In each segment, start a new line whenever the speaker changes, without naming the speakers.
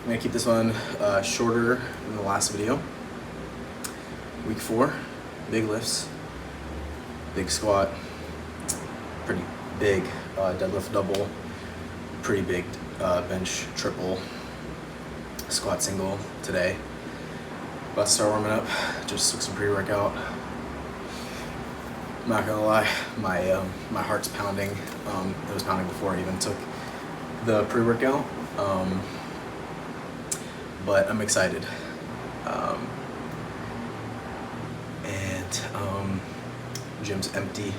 gonna keep this one shorter than the last video. Week 4, big lifts, big squat, pretty big deadlift double, pretty big bench triple, squat single today. About to start warming up, just took some pre-workout. I'm not gonna lie, my heart's pounding. It was pounding before I even took the pre-workout, but I'm excited. Gym's empty.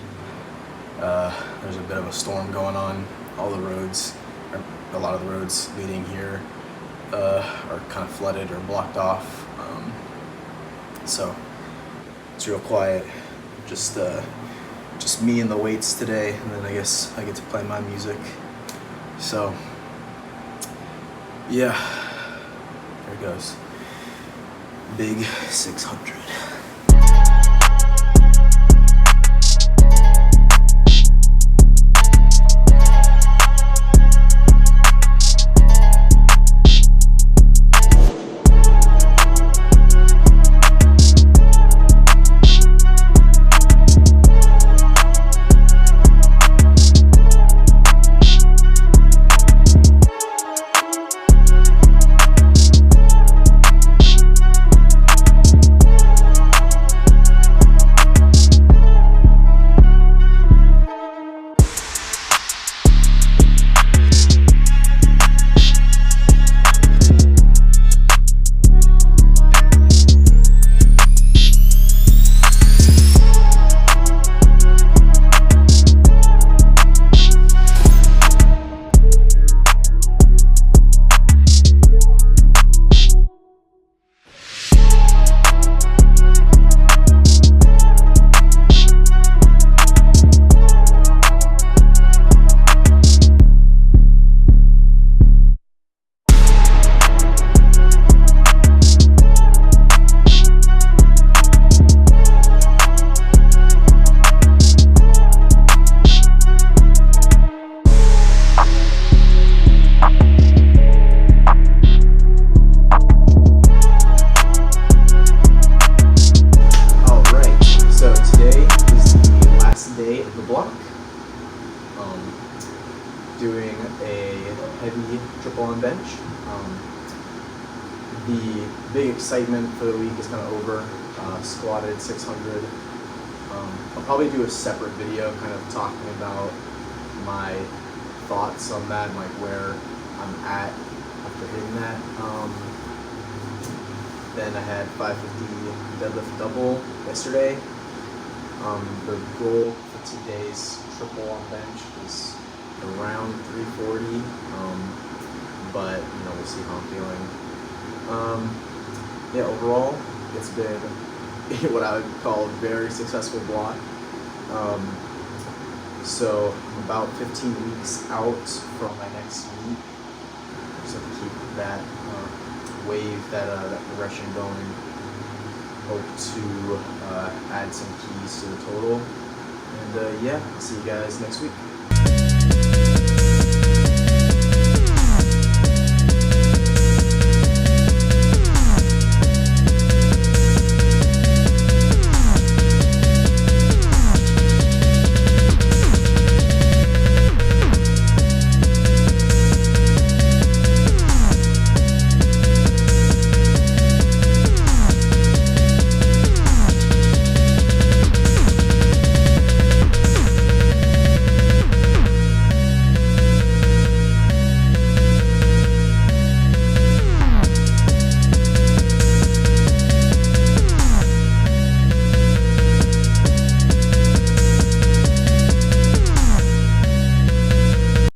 There's a bit of a storm going on. All the roads, or a lot of the roads leading here, are kind of flooded or blocked off. So it's real quiet. Just me and the weights today, and then I guess I get to play my music. So yeah, there it goes. Big 600. Doing a heavy triple on bench. The big excitement for the week is kind of over. Squatted 600. I'll probably do a separate video kind of talking about my thoughts on that, like where I'm at after hitting that. Then I had 550 deadlift double yesterday. The goal for today's triple on bench is around 340, but we'll see how I'm feeling. Yeah, overall it's been what I would call a very successful block. So I'm about 15 weeks out from my next meet, just have to keep that wave, that progression going. Hope to add some keys to the total, and yeah, I'll see you guys next week.